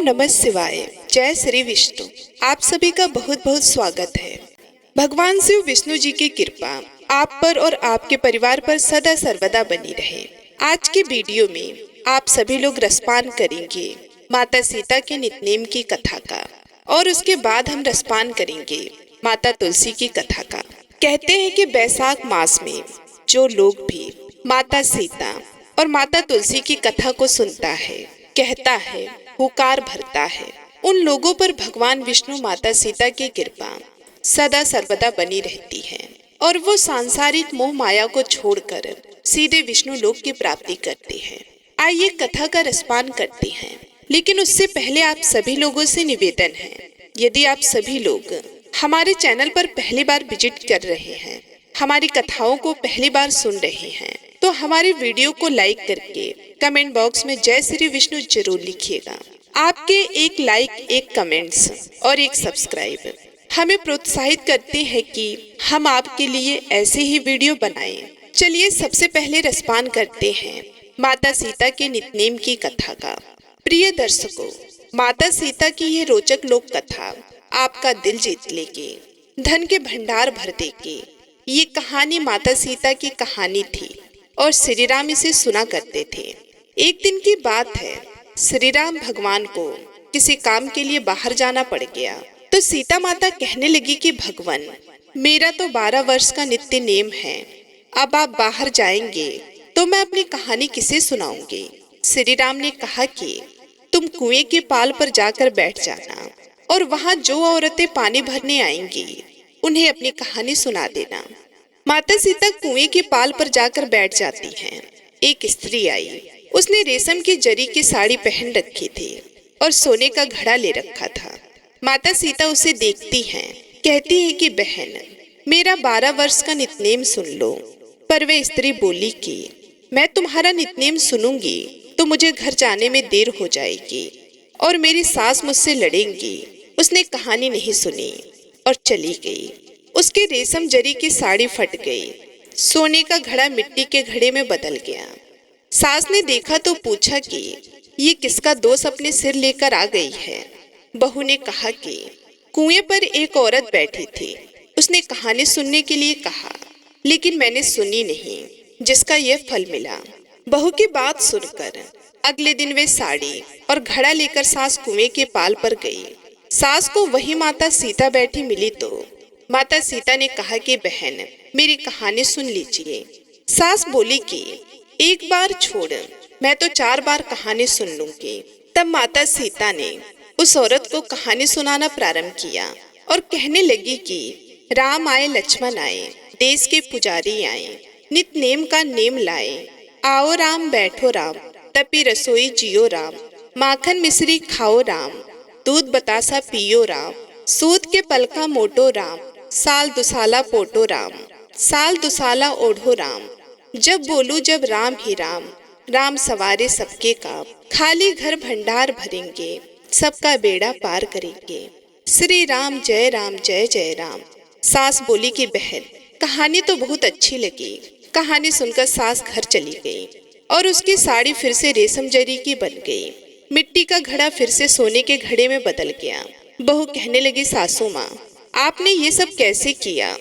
नमः शिवाय। जय श्री विष्णु। आप सभी का बहुत बहुत स्वागत है। भगवान शिव विष्णु जी की कृपा आप पर और आपके परिवार पर सदा सर्वदा बनी रहे। आज के वीडियो में आप सभी लोग रसपान करेंगे माता सीता के नितनेम की कथा का, और उसके बाद हम रसपान करेंगे माता तुलसी की कथा का। कहते हैं कि बैसाख मास में जो लोग भी माता सीता और माता तुलसी की कथा को सुनता है, कहता है, हुकार भरता है, उन लोगों पर भगवान विष्णु माता सीता की कृपा सदा सर्वदा बनी रहती है और वो सांसारिक मोह माया को छोड़कर सीधे विष्णु लोक की प्राप्ति करते हैं। आइए कथा का रसपान करते हैं, लेकिन उससे पहले आप सभी लोगों से निवेदन है, यदि आप सभी लोग हमारे चैनल पर पहली बार विजिट कर रहे हैं, हमारी कथाओं को पहली बार सुन रहे हैं, तो हमारी वीडियो को लाइक करके कमेंट बॉक्स में जय श्री विष्णु जरूर लिखिएगा। आपके एक लाइक, एक कमेंट्स और एक सब्सक्राइब हमें प्रोत्साहित करते हैं कि हम आपके लिए ऐसे ही वीडियो बनाएं। चलिए सबसे पहले रसपान करते हैं माता सीता के नितनेम की कथा का। प्रिय दर्शकों, माता सीता की ये रोचक लोक कथा आपका दिल जीत लेगी, धन के भंडार भर देगी। ये कहानी माता सीता की कहानी थी और श्री राम इसे सुना करते थे। एक दिन की बात है, श्री राम भगवान को किसी काम के लिए बाहर जाना पड़ गया, तो सीता माता कहने लगी कि भगवान, मेरा तो 12 वर्ष का नित्य नेम है, अब आप बाहर जाएंगे तो मैं अपनी कहानी किसे सुनाऊंगी। श्री राम ने कहा कि तुम कुएं के पाल पर जाकर बैठ जाना और वहां जो औरतें पानी भरने आएंगी उन्हें अपनी कहानी सुना देना। माता सीता कुएं के पाल पर जाकर बैठ जाती हैं। एक स्त्री आई, उसने रेशम की जरी की साड़ी पहन रखी थी और सोने का घड़ा ले रखा था। माता सीता उसे देखती हैं, कहती है कि बहन, मेरा 12 वर्ष का नितनेम सुन लो। पर वह स्त्री बोली कि मैं तुम्हारा नितनेम सुनूंगी तो मुझे घर जाने में देर हो जाएगी और मेरी सास मुझसे लड़ेंगी। उसने कहानी नहीं सुनी और चली गई। उसके रेशम जरी की साड़ी फट गई, सोने का घड़ा मिट्टी के घड़े में बदल गया। सास ने देखा तो पूछा कि ये किसका दोष अपने सिर लेकर आ गई है। बहू ने कहा कि कुएं पर एक औरत बैठी थी, उसने कहानी सुनने के लिए कहा, लेकिन मैंने सुनी नहीं, जिसका यह फल मिला। बहू की बात सुनकर अगले दिन वे साड़ी और घड़ा लेकर सास कुएं के पाल पर गई। सास को वही माता सीता बैठी मिली तो माता सीता ने कहा कि बहन, मेरी कहानी सुन लीजिए। सास बोली कि एक बार छोड़, मैं तो 4 बार कहानी सुन लूंगी। तब माता सीता ने उस औरत को कहानी सुनाना प्रारंभ किया और कहने लगी कि राम आए, लक्ष्मण आए, देश के पुजारी आए, नित नेम का नेम लाए। आओ राम, बैठो राम, तपी रसोई जियो राम, माखन मिश्री खाओ राम, दूध बतासा पियो राम, सूत के पलका मोटो राम, साल दुसाला पोटो राम, साल दुसाला ओढ़ो राम, जब बोलू जब राम ही राम, राम सवारे सबके काम, खाली घर भंडार भरेंगे, सबका बेड़ा पार करेंगे। श्री राम जय राम जय जय राम। सास बोली कि बहन, कहानी तो बहुत अच्छी लगी। कहानी सुनकर सास घर चली गई और उसकी साड़ी फिर से रेशम जरी की बन गई। मिट्टी का घड़ा फिर से सोने के घड़े में बदल गया। बहू कहने लगी, सासू माँ, आपने ये सब कैसे किया।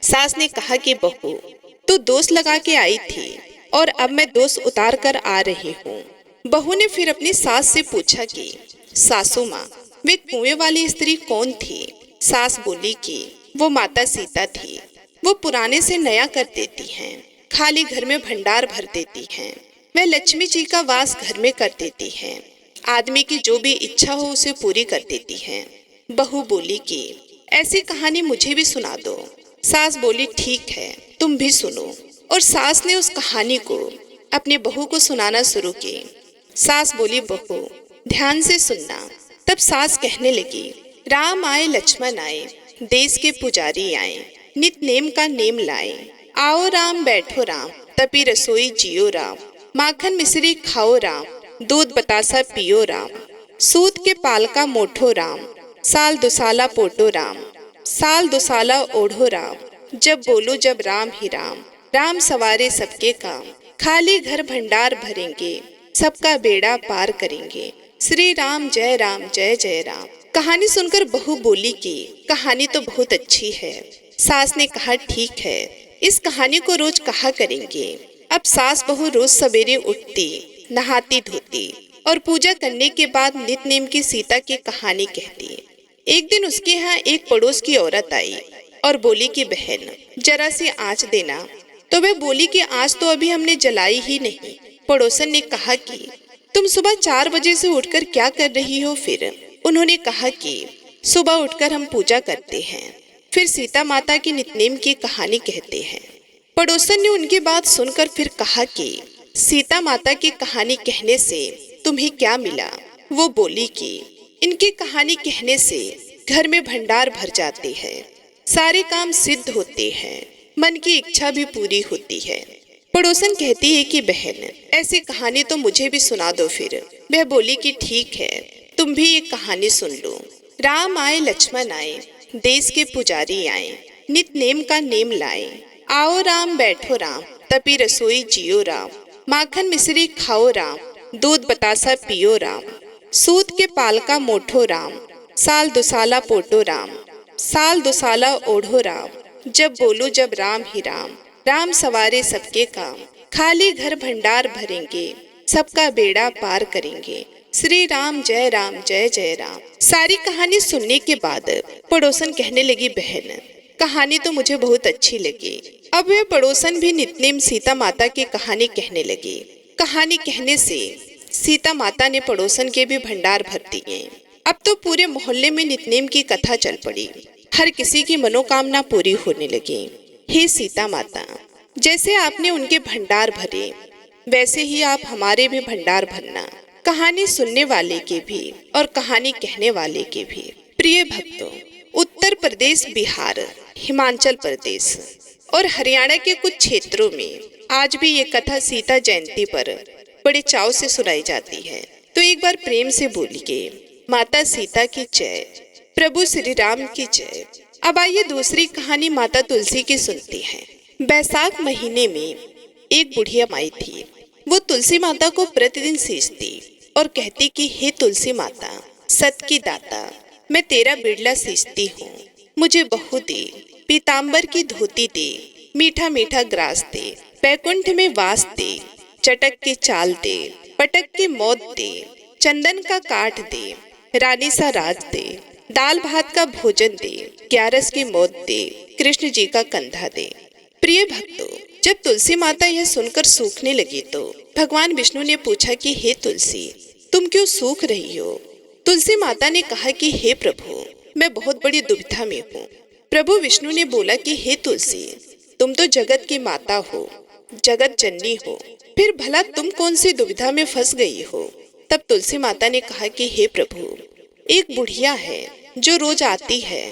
सास ने कहा कि बहू, तू दोष लगा के आई थी और अब मैं दोष उतार कर आ रही हूँ। बहू ने फिर अपनी सास से पूछा कि सासू माँ, वे कुएं वाली स्त्री कौन थी। सास बोली कि वो माता सीता थी। वो पुराने से नया कर देती हैं, खाली घर में भंडार भर देती हैं। वह लक्ष्मी जी का वास घर में कर देती हैं, आदमी की जो भी इच्छा हो उसे पूरी कर देती हैं। बहू बोली कि ऐसी कहानी मुझे भी सुना दो। सास बोली, ठीक है, तुम भी सुनो। और सास ने उस कहानी को अपनी बहू को सुनाना शुरू की। सास बोली, बहू ध्यान से सुनना। तब सास कहने लगी, राम आए, लक्ष्मण आए, देश के पुजारी आए, नित नेम का नेम लाए। आओ राम, बैठो राम, तपी रसोई जियो राम, माखन मिश्री खाओ राम, दूध बतासा पियो राम, सूत के पालका मोठो राम, साल दुसाला पोटो राम, साल दुसाला ओढ़ो राम, जब बोलो जब राम ही राम, राम सवारे सबके काम, खाली घर भंडार भरेंगे, सबका बेड़ा पार करेंगे, श्री राम जय जय राम। कहानी सुनकर बहू बोली कि कहानी तो बहुत अच्छी है। सास ने कहा ठीक है, इस कहानी को रोज कहा करेंगे। अब सास बहू रोज सवेरे उठती, नहाती धोती और पूजा करने के बाद नित नेम की सीता की कहानी कहती। एक दिन उसके यहाँ एक पड़ोस की औरत आई और बोली कि बहन जरा सी आँच देना। तो वह बोली कि आँच तो अभी हमने जलाई ही नहीं। पड़ोसन ने कहा कि तुम सुबह 4 बजे से उठकर क्या कर रही हो? फिर उन्होंने कहा कि सुबह उठकर हम पूजा करते हैं, फिर सीता माता की नितनेम की कहानी कहते हैं। पड़ोसन ने उनकी बात सुनकर फिर कहा कि सीता माता की कहानी कहने से तुम्हें क्या मिला? वो बोली कि इनकी कहानी कहने से घर में भंडार भर जाते हैं, सारे काम सिद्ध होते हैं, मन की इच्छा भी पूरी होती है। पड़ोसन कहती है कि बहन ऐसी कहानी तो मुझे भी सुना दो। फिर वह बोली कि ठीक है, तुम भी एक कहानी सुन लो। राम आए लक्ष्मण आए, देश के पुजारी आए, नित नेम का नेम लाए। आओ राम बैठो राम, तपी रसोई जियो राम। माखन मिश्री खाओ राम, दूध बतासा पियो राम। सूत के पालका मोठो राम, साल दुसाला पोटो राम। साल दुसाला ओढ़ो राम, जब बोलो जब राम ही राम। राम सवारे सबके काम, खाली घर भंडार भरेंगे, सबका बेड़ा पार करेंगे। श्री राम जय जय राम। सारी कहानी सुनने के बाद पड़ोसन कहने लगी बहन कहानी तो मुझे बहुत अच्छी लगी। अब वह पड़ोसन भी नितनेम सीता माता की कहानी कहने लगी। कहानी कहने से सीता माता ने पड़ोसन के भी भंडार भर दिए। अब तो पूरे मोहल्ले में नितनेम की कथा चल पड़ी। हर किसी की मनोकामना पूरी होने लगी। हे सीता माता, जैसे आपने उनके भंडार भरे वैसे ही आप हमारे भी भंडार भरना, कहानी सुनने वाले के भी और कहानी कहने वाले के भी। प्रिय भक्तों, उत्तर प्रदेश, बिहार, हिमाचल प्रदेश और हरियाणा के कुछ क्षेत्रों में आज भी ये कथा सीता जयंती पर बड़े चाव से सुनाई जाती है। तो एक बार प्रेम से बोलिए माता सीता की जय, प्रभु श्री राम की जय। अब आइए दूसरी कहानी माता तुलसी की सुनते हैं। बैसाख महीने में एक बुढ़िया माई थी। वो तुलसी माता को प्रतिदिन सींचती और कहती कि हे तुलसी माता, सत की दाता, मैं तेरा बिरला सींचती हूँ, मुझे बहू दे, पीताम्बर की धोती दे, मीठा मीठा ग्रास दे, बैकुंठ में वास दे, चटक के चाल दे, पटक के मौत दे, चंदन का काठ दे, रानी सा राज दे, दाल भात का भोजन दे, ग्यारस की मौत दे, कृष्ण जी का कंधा दे। प्रिय भक्तों, जब तुलसी माता यह सुनकर सूखने लगी तो भगवान विष्णु ने पूछा कि हे तुलसी, तुम क्यों सूख रही हो? तुलसी माता ने कहा कि हे प्रभु, मैं बहुत बड़ी दुविधा में हूँ। प्रभु विष्णु ने बोला कि हे तुलसी, तुम तो जगत की माता हो, जगत जननी हो, फिर भला तुम कौन सी दुविधा में फंस गई हो? तब तुलसी माता ने कहा कि हे प्रभु, एक बुढ़िया है जो रोज आती है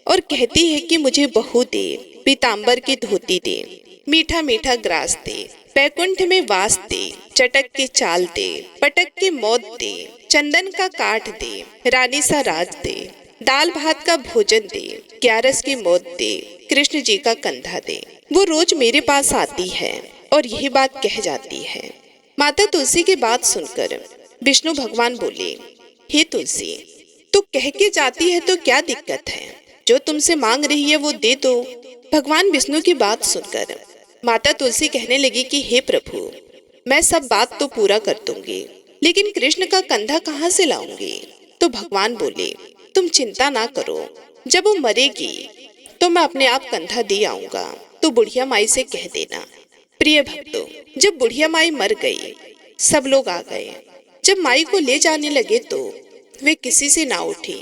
और कहती है कि मुझे बहू दे, पीताम्बर की धोती दे, मीठा मीठा ग्रास दे, बैकुंठ में वास दे, चटक के चाल दे, पटक के मौत दे, चंदन का काठ दे, रानी सा राज दे, दाल भात का भोजन दे, ग्यारस की मौत दे, कृष्ण जी का कंधा दे। वो रोज मेरे पास आती है और यही बात कह जाती है। माता तुलसी की बात सुनकर विष्णु भगवान बोले, हे तुलसी, तू कह के जाती है तो क्या दिक्कत है? जो तुमसे मांग रही है वो दे दो। भगवान विष्णु की बात सुनकर माता तुलसी कहने लगी कि हे प्रभु, मैं सब बात तो पूरा कर दूंगी, लेकिन कृष्ण का कंधा कहाँ से लाऊंगी? तो भगवान बोले, तुम चिंता ना करो, जब वो मरेगी तो मैं अपने आप कंधा दे आऊंगा, तो बुढ़िया माई से कह देना। प्रिय भक्तों, जब बुढ़िया माई मर गई, सब लोग आ गए। जब माई को ले जाने लगे तो वे किसी से ना उठी।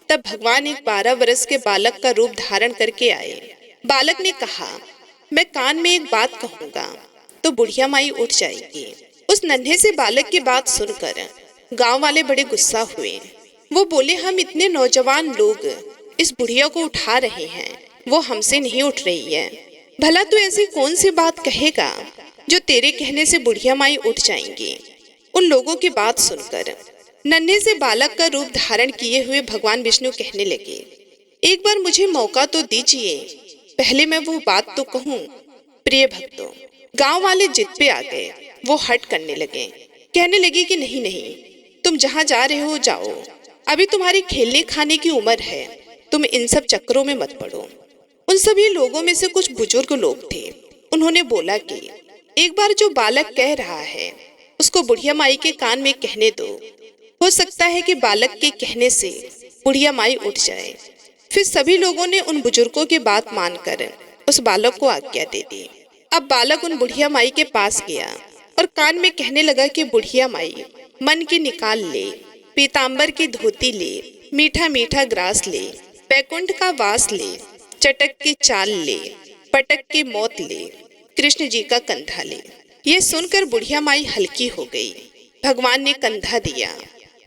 तब भगवान एक 12 वर्ष के बालक का रूप धारण करके आए। बालक ने कहा, मैं कान में एक बात कहूंगा तो बुढ़िया माई उठ जाएगी। उस नन्हे से बालक की बात सुनकर गांव वाले बड़े गुस्सा हुए। वो बोले, हम इतने नौजवान लोग इस बुढ़िया को उठा रहे हैं, वो हमसे नहीं उठ रही है। भला तू ऐसी कौन सी बात कहेगा जो तेरे कहने से बुढ़िया माई उठ जाएंगी? उन लोगों की बात सुनकर नन्हे से बालक का रूप धारण किए हुए भगवान विष्णु कहने लगे, एक बार मुझे मौका तो दीजिए, पहले मैं वो बात तो कहूँ। प्रिय भक्तों, गांव वाले जिद पे आ गए। वो हट करने लगे, कहने लगे कि नहीं नहीं, तुम जहाँ जा रहे हो जाओ, अभी तुम्हारी खेलने खाने की उम्र है, तुम इन सब चक्करों में मत पड़ो। उन सभी लोगों में से कुछ बुजुर्ग लोग थे। उन्होंने बोला कि एक बार जो बालक कह रहा है उसको बुढ़िया माई के कान में कहने दो। हो सकता है कि बालक के कहने से बुढ़िया माई उठ जाए। फिर सभी लोगों ने उन बुजुर्गों की बात मानकर उस बालक को आज्ञा दे दी। अब बालक उन बुढ़िया माई के पास गया और कान में कहने लगा कि बुढ़िया माई, मन की निकाल ले, पीताम्बर की धोती ले, मीठा मीठा ग्रास ले, बैकुंठ का वास ले, चटक की चाल ले, पटक की मौत ले, कृष्ण जी का कंधा ले। ये सुनकर बुढ़िया माई हल्की हो गई। भगवान ने कंधा दिया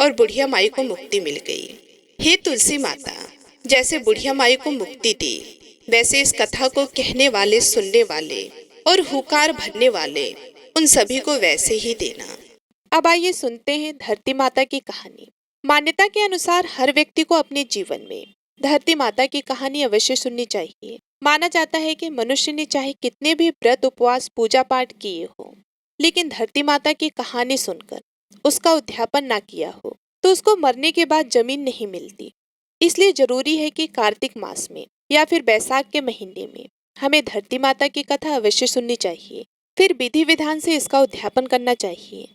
और बुढ़िया माई को मुक्ति मिल गई। हे तुलसी माता, जैसे बुढ़िया माई को मुक्ति दी, वैसे इस कथा को कहने वाले, सुनने वाले और हुकार भरने वाले उन सभी को वैसे ही देना। अब आइए सुनते हैं धरती माता की कहानी। मान्यता के अनुसार हर व्यक्ति को अपने जीवन में धरती माता की कहानी अवश्य सुननी चाहिए। माना जाता है कि मनुष्य ने चाहे कितने भी व्रत, उपवास, पूजा पाठ किए हो, लेकिन धरती माता की कहानी सुनकर उसका उद्यापन ना किया हो तो उसको मरने के बाद जमीन नहीं मिलती। इसलिए जरूरी है कि कार्तिक मास में या फिर बैसाख के महीने में हमें धरती माता की कथा अवश्य सुननी चाहिए, फिर विधि विधान से इसका उद्यापन करना चाहिए।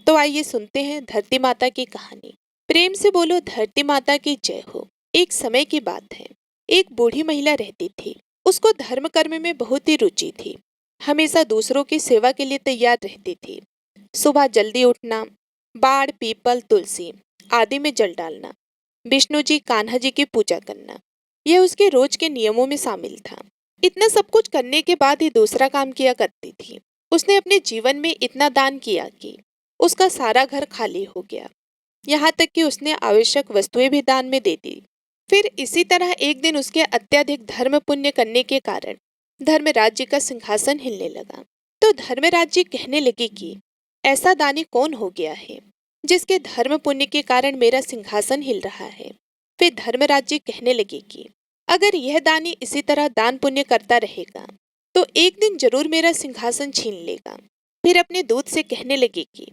तो आइए सुनते हैं धरती माता की कहानी। प्रेम से बोलो धरती माता की जय हो। एक समय की बात है, एक बूढ़ी महिला रहती थी। उसको धर्म कर्म में बहुत ही रुचि थी। हमेशा दूसरों की सेवा के लिए तैयार रहती थी। सुबह जल्दी उठना, बाड़, पीपल, तुलसी आदि में जल डालना, विष्णु जी, कान्हा जी की पूजा करना, यह उसके रोज के नियमों में शामिल था। इतना सब कुछ करने के बाद ही दूसरा काम किया करती थी। उसने अपने जीवन में इतना दान किया कि उसका सारा घर खाली हो गया। यहाँ तक कि उसने आवश्यक वस्तुएं भी दान में दे दी। फिर इसी तरह एक दिन उसके अत्यधिक धर्म पुण्य करने के कारण धर्मराज जी का सिंहासन हिलने लगा। तो धर्मराज जी कहने लगे कि ऐसा दानी कौन हो गया है जिसके धर्म पुण्य के कारण मेरा सिंहासन हिल रहा है। फिर धर्मराज जी कहने लगे कि अगर यह दानी इसी तरह दान पुण्य करता रहेगा तो एक दिन जरूर मेरा सिंहासन छीन लेगा। फिर अपने दूत से कहने लगे कि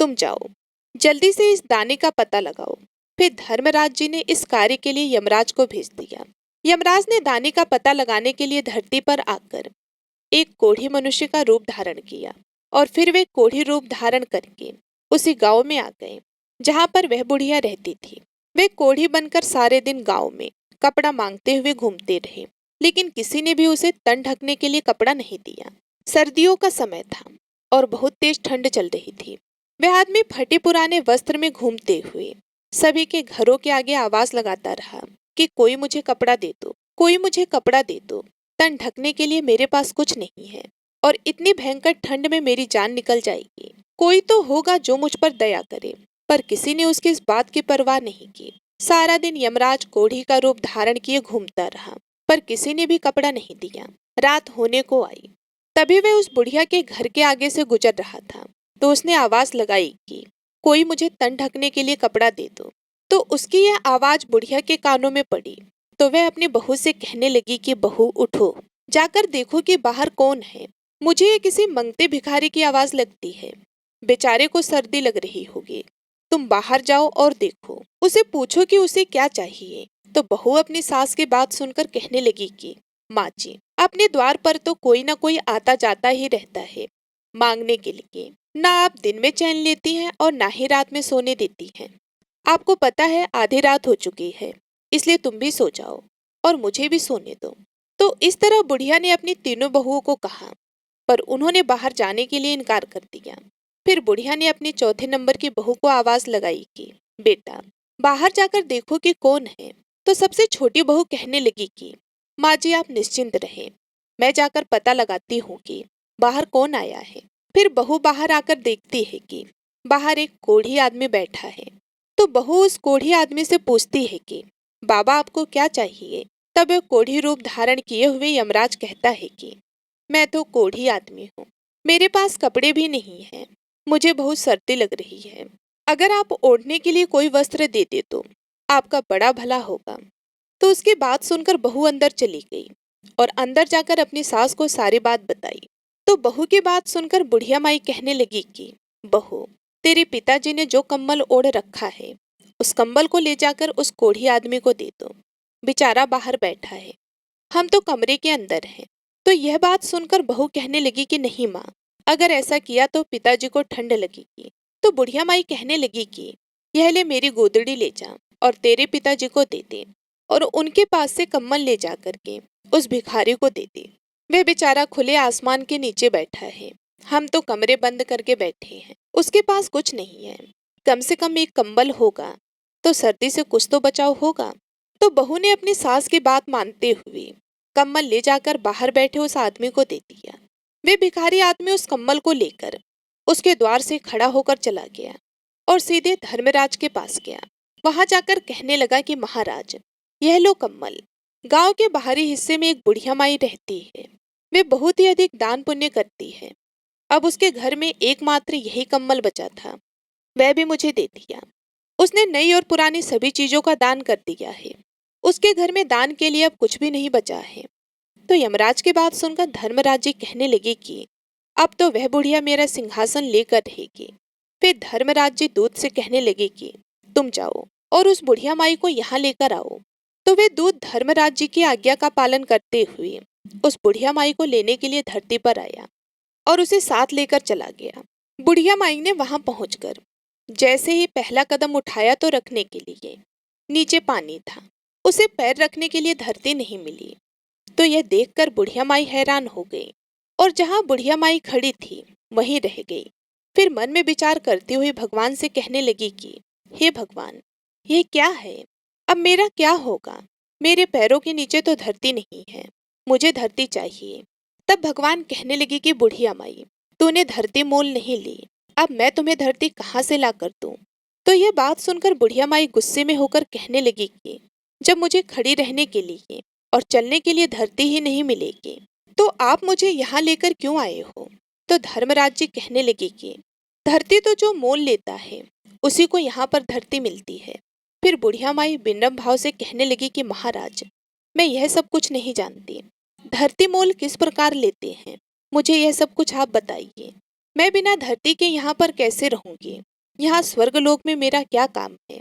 तुम जाओ, जल्दी से इस दाने का पता लगाओ। फिर धर्मराज जी ने इस कार्य के लिए यमराज को भेज दिया। यमराज ने दाने का पता लगाने के लिए धरती पर आकर एक कोढ़ी मनुष्य का रूप धारण किया और फिर वे कोढ़ी रूप धारण करके उसी गांव में आ गए जहां पर वह बुढ़िया रहती थी। वे कोढ़ी बनकर सारे दिन गांव में कपड़ा मांगते हुए घूमते रहे, लेकिन किसी ने भी उसे तन ढकने के लिए कपड़ा नहीं दिया। सर्दियों का समय था और बहुत तेज ठंड चल रही थी। वह आदमी फटे पुराने वस्त्र में घूमते हुए सभी के घरों के आगे आवाज लगाता रहा कि कोई मुझे कपड़ा दे दो, कोई मुझे कपड़ा दे दो, तन ढकने के लिए मेरे पास कुछ नहीं है और इतनी भयंकर ठंड में मेरी जान निकल जाएगी। कोई तो होगा जो मुझ पर दया करे। पर किसी ने उसकी इस बात की परवाह नहीं की। सारा दिन यमराज कोढ़ी का रूप धारण किए घूमता रहा, पर किसी ने भी कपड़ा नहीं दिया। रात होने को आई, तभी वह उस बुढ़िया के घर के आगे से गुजर रहा था तो उसने आवाज लगाई कि कोई मुझे तन ढकने के लिए कपड़ा दे दो। तो उसकी यह आवाज बुढ़िया के कानों में पड़ी तो वह अपनी बहू से कहने लगी कि बहू उठो, जाकर देखो कि बाहर कौन है। मुझे ये किसी मंगते भिखारी की आवाज लगती है। बेचारे को सर्दी लग रही होगी, तुम बाहर जाओ और देखो, उसे पूछो कि उसे क्या चाहिए। तो बहू अपनी सास की बात सुनकर कहने लगी कि माँ जी, अपने द्वार पर तो कोई ना कोई आता जाता ही रहता है मांगने के लिए। ना आप दिन में चैन लेती हैं और ना ही रात में सोने देती हैं। आपको पता है आधी रात हो चुकी है, इसलिए तुम भी सो जाओ और मुझे भी सोने दो। तो इस तरह बुढ़िया ने अपनी तीनों बहुओं को कहा, पर उन्होंने बाहर जाने के लिए इनकार कर दिया। फिर बुढ़िया ने अपनी चौथे नंबर की बहू को आवाज लगाई कि बेटा बाहर जाकर देखो कि कौन है। तो सबसे छोटी बहू कहने लगी कि माँ जी आप निश्चिंत रहें, मैं जाकर पता लगाती हूँ कि बाहर कौन आया है। फिर बहू बाहर आकर देखती है कि बाहर एक कोढ़ी आदमी बैठा है। तो बहू उस कोढ़ी आदमी से पूछती है कि बाबा आपको क्या चाहिए। तब वह कोढ़ी रूप धारण किए हुए यमराज कहता है कि मैं तो कोढ़ी आदमी हूँ, मेरे पास कपड़े भी नहीं हैं, मुझे बहुत सर्दी लग रही है। अगर आप ओढ़ने के लिए कोई वस्त्र दे दे तो आपका बड़ा भला होगा। तो उसकी बात सुनकर बहू अंदर चली गई और अंदर जाकर अपनी सास को सारी बात बताई। तो बहू की बात सुनकर बुढ़िया माई कहने लगी कि बहू तेरे पिताजी ने जो कंबल ओढ़ रखा है उस कंबल को ले जाकर उस कोढ़ी आदमी को दे दो, बेचारा बाहर बैठा है, हम तो कमरे के अंदर हैं। तो यह बात सुनकर बहू कहने लगी कि नहीं माँ, अगर ऐसा किया तो पिताजी को ठंड लगेगी। तो बुढ़िया माई कहने लगी कि यह ले मेरी गोदड़ी ले जा और तेरे पिताजी को दे दे और उनके पास से कम्बल ले जा करके उस भिखारी को दे दे। वह बेचारा खुले आसमान के नीचे बैठा है, हम तो कमरे बंद करके बैठे हैं, उसके पास कुछ नहीं है, कम से कम एक कंबल होगा तो सर्दी से कुछ तो बचाव होगा। तो बहू ने अपनी सास की बात मानते हुए कम्बल ले जाकर बाहर बैठे उस आदमी को दे दिया। वे भिखारी आदमी उस कम्बल को लेकर उसके द्वार से खड़ा होकर चला गया और सीधे धर्मराज के पास गया। वहां जाकर कहने लगा कि महाराज, यह लो कम्बल। गांव के बाहरी हिस्से में एक बुढ़िया माई रहती है, वे बहुत ही अधिक दान पुण्य करती है। अब उसके घर में एकमात्र यही कम्बल बचा था, वह भी मुझे दे दिया। उसने नई और पुरानी सभी चीजों का दान कर दिया है, उसके घर में दान के लिए अब कुछ भी नहीं बचा है। तो यमराज की बात सुनकर धर्मराज जी कहने लगे कि अब तो वह बुढ़िया मेरा सिंहासन लेकर रहेगी। फिर धर्मराज जी दूत से कहने लगे कि तुम जाओ और उस बुढ़िया माई को यहाँ लेकर आओ। तो वे दूत धर्मराज जी की आज्ञा का पालन करते हुए उस बुढ़िया माई को लेने के लिए धरती पर आया और उसे साथ लेकर चला गया। बुढ़िया माई ने वहां पहुंचकर जैसे ही पहला कदम उठाया तो रखने के लिए नीचे पानी था, उसे पैर रखने के लिए धरती नहीं मिली। तो यह देखकर बुढ़िया माई हैरान हो गई और जहां बुढ़िया माई खड़ी थी वहीं रह गई। फिर मन में विचार करती हुई भगवान से कहने लगी कि हे भगवान, यह क्या है, अब मेरा क्या होगा, मेरे पैरों के नीचे तो धरती नहीं है, मुझे धरती चाहिए। तब भगवान कहने लगी कि बुढ़िया माई, तूने धरती मोल नहीं ली, अब मैं तुम्हें धरती कहाँ से ला कर दूं। तो यह बात सुनकर बुढ़िया माई गुस्से में होकर कहने लगी कि जब मुझे खड़ी रहने के लिए और चलने के लिए धरती ही नहीं मिलेगी तो आप मुझे यहाँ लेकर क्यों आए हो। तो धर्मराज जी कहने लगे कि धरती तो जो मोल लेता है उसी को यहाँ पर धरती मिलती है। फिर बुढ़िया माई विनम्र भाव से कहने लगी कि महाराज, मैं यह सब कुछ नहीं जानती, धरती मोल किस प्रकार लेते हैं, मुझे यह सब कुछ आप बताइए। मैं बिना धरती के यहाँ पर कैसे रहूंगी, यहाँ स्वर्गलोक में मेरा क्या काम है।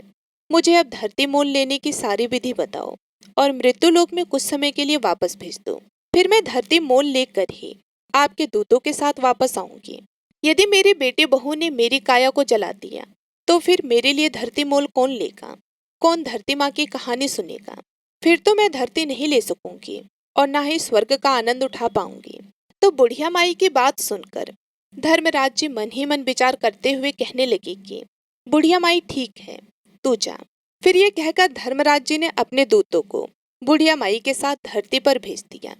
मुझे अब धरती मोल लेने की सारी विधि बताओ और मृत्युलोक में कुछ समय के लिए वापस भेज दो, फिर मैं धरती मोल लेकर ही आपके दूतों के साथ वापस आऊंगी। यदि मेरी बेटी बहू ने मेरी काया को जला दिया तो फिर मेरे लिए धरती मोल कौन लेगा, कौन धरती माँ की कहानी सुनेगा। फिर तो मैं धरती नहीं ले सकूंगी और ना ही स्वर्ग का आनंद उठा पाऊंगी। तो बुढ़िया माई की बात सुनकर धर्मराज जी मन ही मन विचार करते हुए कहने लगे कि बुढ़िया माई ठीक है, तू जा। फिर ये कहकर धर्मराज जी ने अपने दूतों को बुढ़िया माई के साथ धरती पर भेज दिया।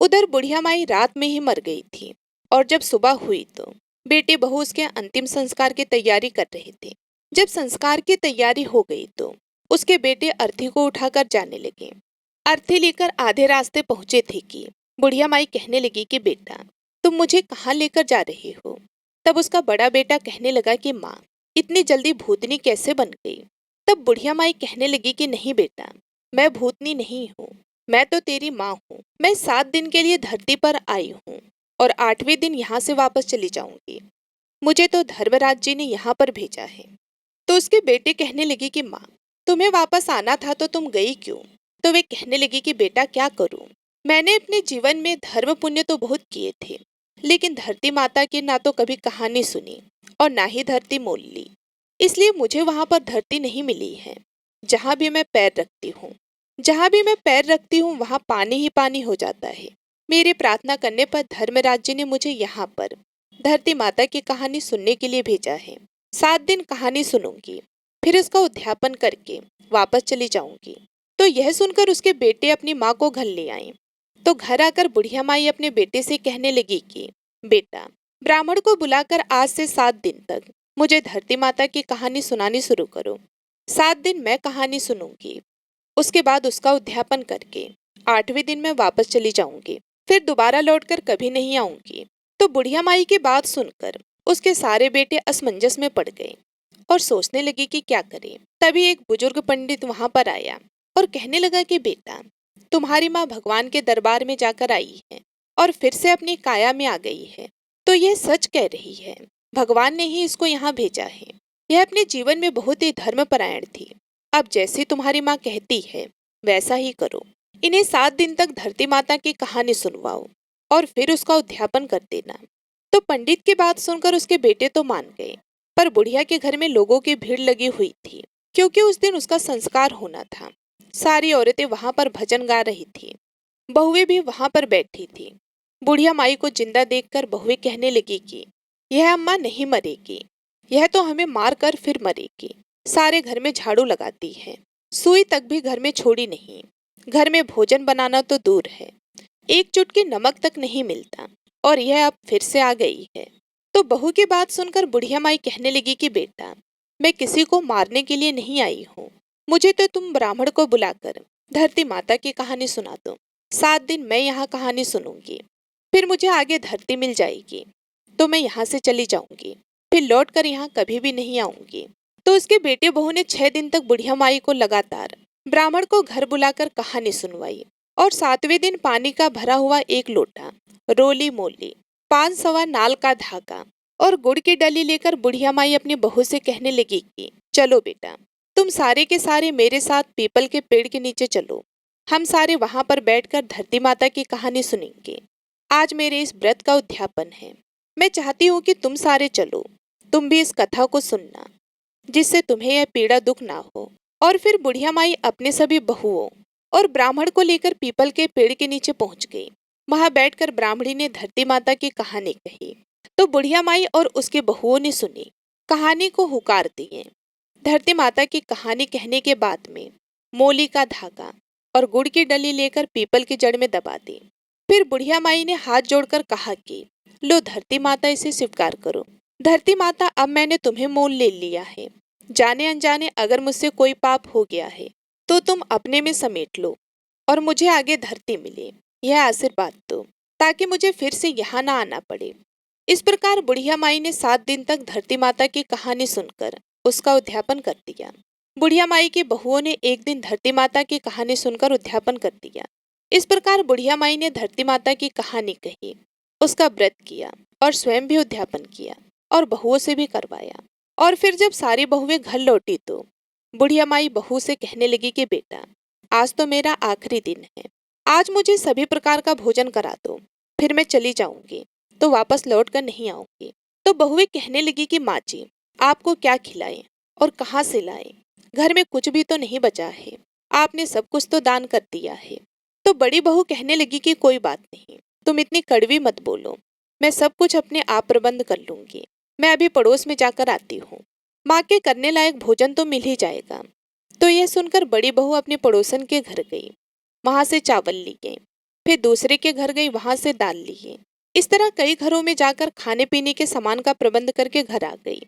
उधर बुढ़िया माई रात में ही मर गई थी और जब सुबह हुई तो बेटे बहू उसके अंतिम संस्कार की तैयारी कर रहे थे। जब संस्कार की तैयारी हो गई तो उसके बेटे अर्थी को उठाकर जाने लगे। अर्थी लेकर आधे रास्ते पहुंचे थे कि बुढ़िया माई कहने लगी कि बेटा, तुम मुझे कहाँ लेकर जा रहे हो। तब उसका बड़ा बेटा कहने लगा कि माँ, इतनी जल्दी भूतनी कैसे बन गई। तब बुढ़िया माई कहने लगी कि नहीं बेटा, मैं भूतनी नहीं हूँ, मैं तो तेरी माँ हूँ। मैं 7 दिन के लिए धरती पर आई हूँ और 8वें दिन यहाँ से वापस चली जाऊंगी। मुझे तो धर्मराज जी ने यहाँ पर भेजा है। तो उसके बेटे कहने लगे कि माँ, तुम्हें वापस आना था तो तुम गई क्यों। तो वे कहने लगी कि बेटा क्या करूं, मैंने अपने जीवन में धर्म पुण्य तो बहुत किए थे, लेकिन धरती माता की ना तो कभी कहानी सुनी और ना ही धरती मोल ली, इसलिए मुझे वहां पर धरती नहीं मिली है। जहां भी मैं पैर रखती हूँ, जहां भी मैं पैर रखती हूँ वहां पानी ही पानी हो जाता है। मेरी प्रार्थना करने पर धर्मराज जी ने मुझे यहाँ पर धरती माता की कहानी सुनने के लिए भेजा है। 7 दिन कहानी सुनूंगी, फिर इसका उद्यापन करके वापस चली जाऊंगी। तो यह सुनकर उसके बेटे अपनी माँ को घर ले आए। तो घर आकर बुढ़िया माई अपने बेटे से कहने लगी कि बेटा, ब्राह्मण को बुलाकर आज से 7 दिन तक मुझे धरती माता की कहानी सुनानी शुरू करो। 7 दिन मैं कहानी सुनूंगी, उसके बाद उसका उद्यापन करके 8वें दिन मैं वापस चली जाऊंगी, फिर दोबारा लौटकर कभी नहीं आऊंगी। तो बुढ़िया माई की बात सुनकर उसके सारे बेटे असमंजस में पड़ गए और सोचने लगे कि क्या करें। तभी एक बुजुर्ग पंडित वहां पर आया और कहने लगा कि बेटा, तुम्हारी माँ भगवान के दरबार में जाकर आई है और फिर से अपनी काया में आ गई है, तो यह सच कह रही है। भगवान ने ही इसको यहाँ भेजा है। यह अपने जीवन में बहुत ही धर्मपरायण थी। अब जैसी तुम्हारी माँ कहती है वैसा ही करो। इन्हें 7 दिन तक धरती माता की कहानी सुनवाओ और फिर उसका उद्यापन कर देना। तो पंडित की बात सुनकर उसके बेटे तो मान गए, पर बुढ़िया के घर में लोगों की भीड़ लगी हुई थी, क्योंकि उस दिन उसका संस्कार होना था। सारी औरतें वहां पर भजन गा रही थी, बहुएं भी वहां पर बैठी थी। बुढ़िया माई को जिंदा देखकर बहुएं कहने लगी कि यह अम्मा नहीं मरेगी, यह तो हमें मार कर फिर मरेगी। सारे घर में झाड़ू लगाती है, सुई तक भी घर में छोड़ी नहीं। घर में भोजन बनाना तो दूर है, एक चुटकी नमक तक नहीं मिलता, और यह अब फिर से आ गई है। तो बहू की बात सुनकर बुढ़िया माई कहने लगी कि बेटा, मैं किसी को मारने के लिए नहीं आई हूँ। मुझे तो तुम ब्राह्मण को बुलाकर धरती माता की कहानी सुना दो। 7 दिन मैं यहाँ कहानी सुनूंगी, फिर मुझे आगे धरती मिल जाएगी तो मैं यहाँ से चली जाऊंगी, फिर लौट कर यहाँ कभी भी नहीं आऊंगी। तो उसके बेटे बहू ने 6 दिन तक बुढ़िया माई को लगातार ब्राह्मण को घर बुलाकर कहानी सुनवाई, और 7वें दिन पानी का भरा हुआ एक लोटा, रोली मोली, 5 सवा नाल का धागा और गुड़ की डली लेकर बुढ़िया माई अपनी बहू से कहने लगी कि चलो बेटा, तुम सारे के सारे मेरे साथ पीपल के पेड़ के नीचे चलो। हम सारे वहां पर बैठकर धरती माता की कहानी सुनेंगे। आज मेरे इस व्रत का उद्यापन है। मैं चाहती हूँ कि तुम सारे चलो, तुम भी इस कथा को सुनना, जिससे तुम्हें यह पीड़ा दुख ना हो। और फिर बुढ़िया माई अपने सभी बहुओं और ब्राह्मण को लेकर पीपल के पेड़ के नीचे पहुंच गई। वहां बैठकर ब्राह्मणी ने धरती माता की कहानी कही, तो बुढ़िया माई और उसके बहुओं ने सुनी, कहानी को हुकार दिए। धरती माता की कहानी कहने के बाद में मोली का धागा और गुड़ की डली लेकर पीपल की जड़ में दबा दी। फिर बुढ़िया माई ने हाथ जोड़कर कहा कि लो धरती माता, इसे स्वीकार करो। धरती माता, अब मैंने तुम्हें मोल ले लिया है। जाने अनजाने अगर मुझसे कोई पाप हो गया है तो तुम अपने में समेट लो और मुझे आगे धरती मिले, यह आशीर्वाद दो, ताकि मुझे फिर से यहाँ ना आना पड़े। इस प्रकार बुढ़िया माई ने 7 दिन तक धरती माता की कहानी सुनकर उसका उद्यापन कर दिया। बुढ़िया माई की बहुओं ने एक दिन धरती माता की कहानी सुनकर उद्यापन कर दिया। इस प्रकार बुढ़िया माई ने धरती माता की कहानी कही, उसका व्रत किया और स्वयं भी उद्यापन किया और बहुओं से भी करवाया। और फिर जब सारी बहुएं घर लौटी तो बुढ़िया माई बहू से कहने लगी कि बेटा, आज तो मेरा आखिरी दिन है, आज मुझे सभी प्रकार का भोजन करा दो, फिर मैं चली जाऊंगी तो वापस लौट कर नहीं आऊंगी। तो बहुएं कहने लगी कि माँ जी, आपको क्या खिलाएं और कहाँ से लाएं, घर में कुछ भी तो नहीं बचा है, आपने सब कुछ तो दान कर दिया है। तो बड़ी बहू कहने लगी कि कोई बात नहीं, तुम इतनी कड़वी मत बोलो, मैं सब कुछ अपने आप प्रबंध कर लूंगी। मैं अभी पड़ोस में जाकर आती हूँ, माँ के करने लायक भोजन तो मिल ही जाएगा। तो यह सुनकर बड़ी बहू अपने पड़ोसन के घर गई, वहां से चावल लिए, फिर दूसरे के घर गई, वहां से दाल लिए। इस तरह कई घरों में जाकर खाने पीने के सामान का प्रबंध करके घर आ गई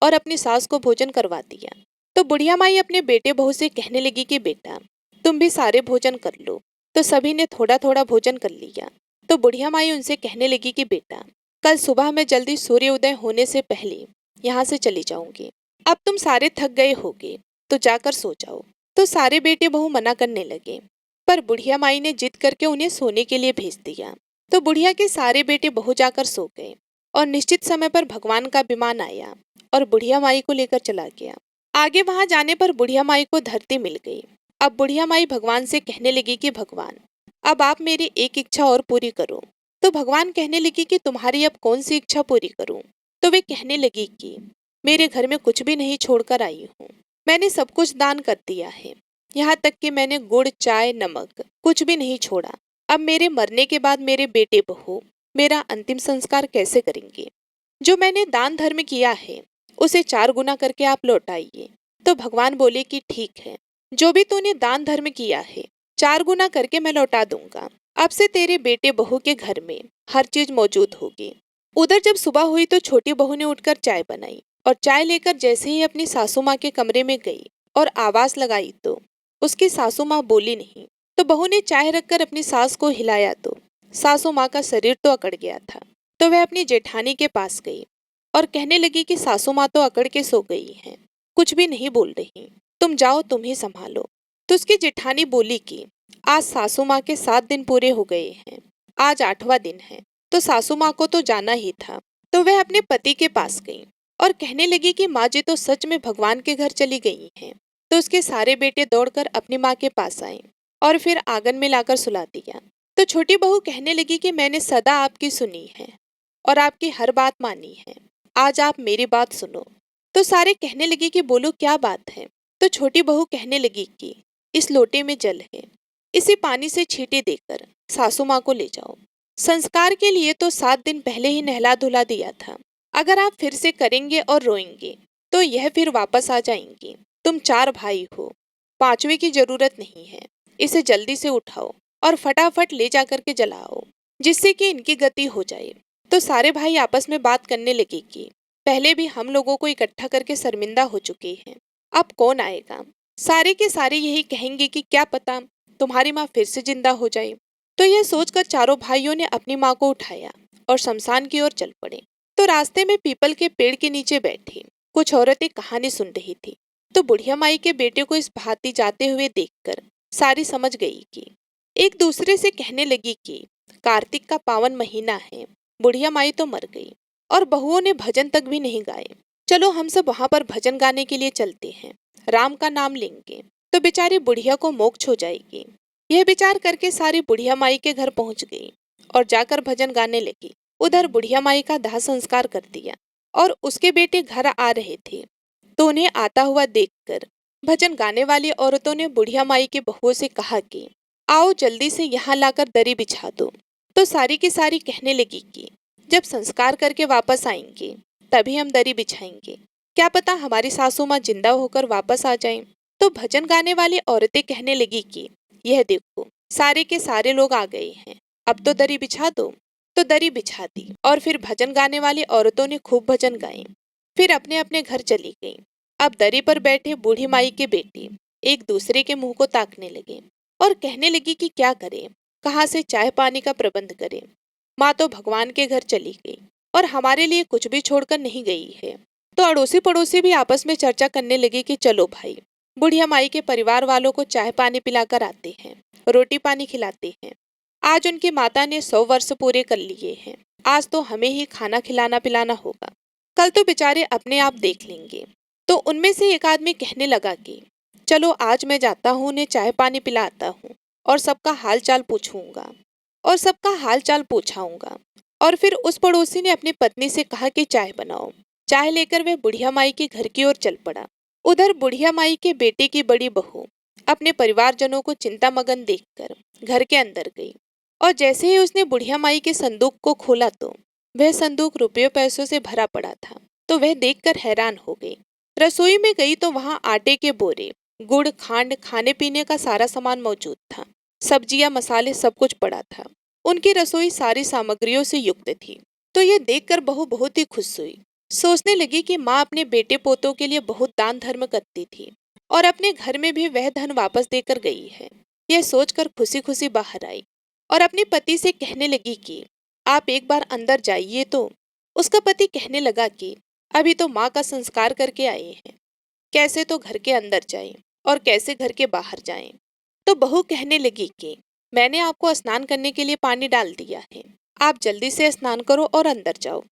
और अपनी सास को भोजन करवा दिया। तो बुढ़िया माई अपने बेटे बहू से कहने लगी कि बेटा, तुम भी सारे भोजन कर लो। तो सभी ने थोड़ा थोड़ा भोजन कर लिया। तो बुढ़िया माई उनसे कहने लगी कि बेटा, कल सुबह मैं जल्दी सूर्य उदय होने से पहले यहाँ से चली जाऊंगी। अब तुम सारे थक गए होगे तो जाकर सो जाओ। तो सारे बेटे बहू मना करने लगे, पर बुढ़िया माई ने जिद करके उन्हें सोने के लिए भेज दिया। तो बुढ़िया के सारे बेटे बहू जाकर सो गए और निश्चित समय पर भगवान का विमान आया और बुढ़िया माई को लेकर चला गया। आगे वहां जाने पर बुढ़िया माई को धरती मिल गई। अब बुढ़िया माई भगवान से कहने लगी कि भगवान, अब आप मेरी एक इच्छा और पूरी करो। तो भगवान कहने लगी कि तुम्हारी अब कौन सी इच्छा पूरी करूं। तो वे कहने लगी कि मेरे घर में कुछ भी नहीं छोड़कर आई हूँ, मैंने सब कुछ दान कर दिया है, यहाँ तक कि मैंने गुड़ चाय नमक कुछ भी नहीं छोड़ा। अब मेरे मरने के बाद मेरे बेटे बहू मेरा अंतिम संस्कार कैसे करेंगे। जो मैंने दान धर्म किया है उसे 4 गुना करके आप लौटाइए। तो भगवान बोले कि ठीक है, जो भी तूने दान धर्म किया है 4 गुना करके मैं लौटा दूंगा। अब से तेरे बेटे बहू के घर में हर चीज मौजूद होगी। उधर जब सुबह हुई तो छोटी बहू ने उठकर चाय बनाई और चाय लेकर जैसे ही अपनी सासू माँ के कमरे में गई और आवाज लगाई तो उसकी सासू माँ बोली नहीं। तो बहू ने चाय रखकर अपनी सास को हिलाया तो सासू माँ का शरीर तो अकड़ गया था। तो वह अपनी जेठानी के पास गई और कहने लगी कि सासू माँ तो अकड़ के सो गई हैं, कुछ भी नहीं बोल रही, तुम जाओ, तुम ही संभालो। तो उसकी जेठानी बोली कि आज सासू माँ के 7 दिन पूरे हो गए हैं, आज 8वां दिन है, तो सासू माँ को तो जाना ही था, तो वह अपने पति के पास गई और कहने लगी कि माँ जी तो सच में भगवान के घर चली गई हैं। तो उसके सारे बेटे दौड़कर अपनी माँ के पास आए और फिर आंगन में लाकर सुला दिया। तो छोटी बहू कहने लगी कि मैंने सदा आपकी सुनी है और आपकी हर बात मानी है, आज आप मेरी बात सुनो। तो सारे कहने लगे कि बोलो क्या बात है। तो छोटी बहू कहने लगी कि इस लोटे में जल है, इसी पानी से छींटे देकर सासू माँ को ले जाओ। संस्कार के लिए तो 7 दिन पहले ही नहला धुला दिया था। अगर आप फिर से करेंगे और रोएंगे तो यह फिर वापस आ जाएंगी। तुम 4 भाई हो, 5वें की जरूरत नहीं है। इसे जल्दी से उठाओ और फटाफट ले जाकर के जलाओ, जिससे कि इनकी गति हो जाए। तो सारे भाई आपस में बात करने लगे कि पहले भी हम लोगों को इकट्ठा करके शर्मिंदा हो चुके हैं, अब कौन आएगा। सारे के सारे यही कहेंगे कि क्या पता तुम्हारी माँ फिर से जिंदा हो जाए। तो यह सोचकर चारों भाइयों ने अपनी माँ को उठाया और शमशान की ओर चल पड़े। तो रास्ते में पीपल के पेड़ के नीचे बैठी कुछ औरतें कहानी सुन रही थी। तो बुढ़िया माई के बेटे को इस भांति जाते हुए देखकर सारी समझ गई कि एक दूसरे से कहने लगी कि कार्तिक का पावन महीना है, बुढ़िया माई तो मर गई और बहुओं ने भजन तक भी नहीं गाए। चलो हम सब वहां पर भजन गाने के लिए चलते हैं, राम का नाम लेंगे तो बेचारी बुढ़िया को मोक्ष हो जाएगी। यह विचार करके सारी बुढ़िया माई के घर पहुंच गई और जाकर भजन गाने लगी। उधर बुढ़िया माई का दाह संस्कार कर दिया और उसके बेटे घर आ रहे थे। तो उन्हें आता हुआ देखकर भजन गाने वाली औरतों ने बुढ़िया माई के बहुओं से कहा कि आओ जल्दी से यहाँ लाकर दरी बिछा दो। तो सारी की सारी कहने लगी कि जब संस्कार करके वापस आएंगे तभी हम दरी बिछाएंगे, क्या पता हमारी सासू माँ जिंदा होकर वापस आ जाएं। तो भजन गाने वाली औरतें कहने लगी कि यह देखो सारे के सारे लोग आ गए हैं, अब तो दरी बिछा दो। तो दरी बिछा दी और फिर भजन गाने वाली औरतों ने खूब भजन गाए, फिर अपने अपने घर चली गईं। अब दरी पर बैठे बूढ़ी माई के बेटे एक दूसरे के मुंह को ताकने लगे और कहने लगी कि क्या करें, कहाँ से चाय पानी का प्रबंध करें। माँ तो भगवान के घर चली गई और हमारे लिए कुछ भी छोड़कर नहीं गई है। तो अड़ोसी पड़ोसी भी आपस में चर्चा करने लगे कि चलो भाई, बुढ़िया माई के परिवार वालों को चाय पानी पिलाकर आते हैं, रोटी पानी खिलाते हैं। आज उनकी माता ने 100 वर्ष पूरे कर लिए हैं, आज तो हमें ही खाना खिलाना पिलाना होगा, कल तो बेचारे अपने आप देख लेंगे। तो उनमें से एक आदमी कहने लगा कि चलो आज मैं जाता हूँ, उन्हें चाय पानी पिलाता हूँ और सबका हाल चाल पूछूंगा और सबका हाल चाल पूछाऊंगा। और फिर उस पड़ोसी ने अपनी पत्नी से कहा कि चाय बनाओ। चाय लेकर वह बुढ़िया माई के घर की ओर चल पड़ा। उधर बुढ़िया माई के बेटे की बड़ी बहू अपने परिवारजनों को चिंता मगन देखकर घर के अंदर गई और जैसे ही उसने बुढ़िया माई के संदूक को खोला तो वह संदूक रुपयों पैसों से भरा पड़ा था। तो वह देखकर हैरान हो गई। रसोई में गई तो वहां आटे के बोरे, गुड़, खांड, खाने पीने का सारा सामान मौजूद था। सब्जियां, मसाले सब कुछ पड़ा था। उनकी रसोई सारी सामग्रियों से युक्त थी। तो ये देखकर बहू बहुत ही खुश हुई। सोचने लगी कि माँ अपने बेटे पोतों के लिए बहुत दान धर्म करती थी और अपने घर में भी वह धन वापस देकर गई है। यह सोचकर खुशी खुशी बाहर आई और अपने पति से कहने लगी कि आप एक बार अंदर जाइए। तो उसका पति कहने लगा कि अभी तो माँ का संस्कार करके आए हैं, कैसे तो घर के अंदर जाएं और कैसे घर के बाहर जाएं। तो बहू कहने लगी कि मैंने आपको स्नान करने के लिए पानी डाल दिया है, आप जल्दी से स्नान करो और अंदर जाओ,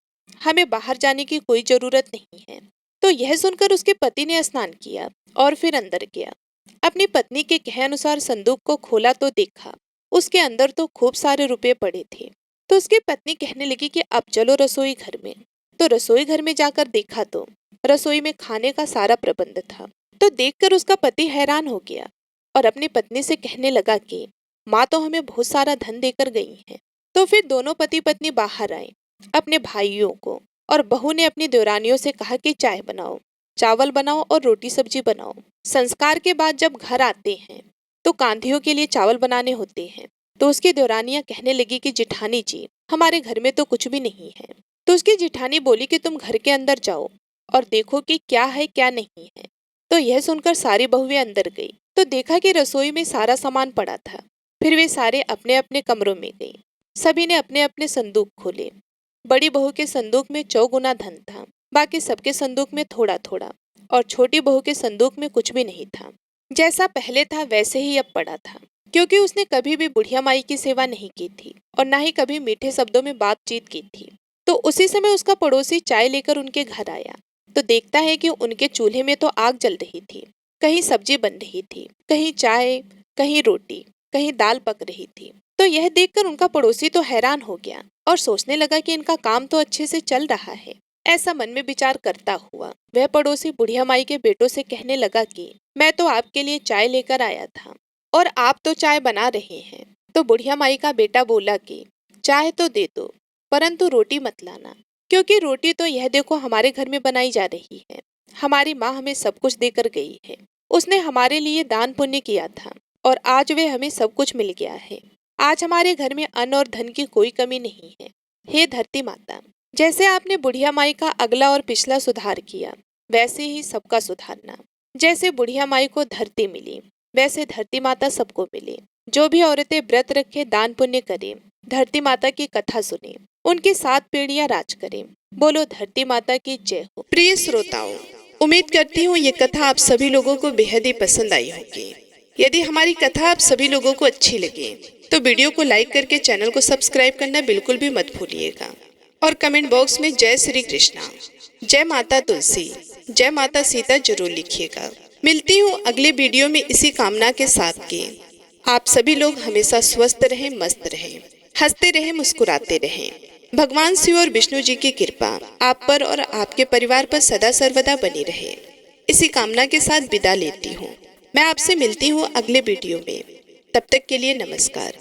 हमें बाहर जाने की कोई जरूरत नहीं है। तो यह सुनकर उसके पति ने स्नान किया और फिर अंदर गया। अपनी पत्नी के कहे अनुसार संदूक को खोला तो देखा उसके अंदर तो खूब सारे रुपए पड़े थे। तो उसकी पत्नी कहने लगी कि अब चलो रसोई घर में। तो रसोई घर में जाकर देखा तो रसोई में खाने का सारा प्रबंध था। तो देखकर उसका पति हैरान हो गया और अपनी पत्नी से कहने लगा कि माँ तो हमें बहुत सारा धन देकर गई है। तो फिर दोनों पति पत्नी बाहर आए। अपने भाइयों को और बहू ने अपनी देवरानियों से कहा कि चाय बनाओ, चावल बनाओ और रोटी सब्जी बनाओ। संस्कार के बाद जब घर आते हैं तो कांधियों के लिए चावल बनाने होते हैं। तो उसकी देवरानियां कहने लगी कि जिठानी जी, हमारे घर में तो कुछ भी नहीं है। तो उसकी जिठानी बोली कि तुम घर के अंदर जाओ और देखो कि क्या है क्या नहीं है। तो यह सुनकर सारी बहुएं अंदर गई तो देखा कि रसोई में सारा सामान पड़ा था। फिर वे सारे अपने अपने कमरों में गई। सभी ने अपने अपने संदूक खोले। बड़ी बहू के संदूक में 4 गुना धन था, बाकी सबके संदूक में थोड़ा थोड़ा, और छोटी बहू के संदूक में कुछ भी नहीं था। जैसा पहले था वैसे ही अब पड़ा था, क्योंकि उसने कभी भी बुढ़िया माई की सेवा नहीं की थी और ना ही कभी मीठे शब्दों में बातचीत की थी। तो उसी समय उसका पड़ोसी चाय लेकर उनके घर आया तो देखता है कि उनके चूल्हे में तो आग जल रही थी, कहीं सब्जी बन रही थी, कहीं चाय, कहीं रोटी, कहीं दाल पक रही थी। तो यह देखकर उनका पड़ोसी तो हैरान हो गया और सोचने लगा कि इनका काम तो अच्छे से चल रहा है। ऐसा मन में विचार करता हुआ वह पड़ोसी बुढ़िया माई के बेटों से कहने लगा कि मैं तो आपके लिए चाय लेकर आया था और आप तो चाय बना रहे हैं। तो बुढ़िया माई का बेटा बोला कि चाय तो दे दो, परंतु रोटी मत लाना, क्योंकि रोटी तो यह देखो हमारे घर में बनाई जा रही है। हमारी माँ हमें सब कुछ देकर गई है, उसने हमारे लिए दान पुण्य किया था और आज वे हमें सब कुछ मिल गया है। आज हमारे घर में अन्न और धन की कोई कमी नहीं है। हे धरती माता, जैसे आपने बुढ़िया माई का अगला और पिछला सुधार किया, वैसे ही सबका सुधारना। जैसे बुढ़िया माई को धरती मिली, वैसे धरती माता सबको मिले। जो भी औरतें व्रत रखे, दान पुण्य करें, धरती माता की कथा सुने, उनकी 7 पीढ़ियां राज करें। बोलो धरती माता की जय हो। प्रिय श्रोताओं, उम्मीद करती हूँ ये कथा आप सभी लोगों को बेहद ही पसंद आई होगी। यदि हमारी कथा आप सभी लोगों को अच्छी लगे तो वीडियो को लाइक करके चैनल को सब्सक्राइब करना बिल्कुल भी मत भूलिएगा और कमेंट बॉक्स में जय श्री कृष्णा, जय माता तुलसी, जय माता सीता जरूर लिखिएगा। मिलती हूँ अगले वीडियो में इसी कामना के साथ कि आप सभी लोग हमेशा स्वस्थ रहें, मस्त रहें, हंसते रहें, मुस्कुराते रहें। भगवान शिव और विष्णु जी की कृपा आप पर और आपके परिवार पर सदा सर्वदा बनी रहे। इसी कामना के साथ विदा लेती हूँ। मैं आपसे मिलती हूँ अगले वीडियो में। तब तक के लिए नमस्कार।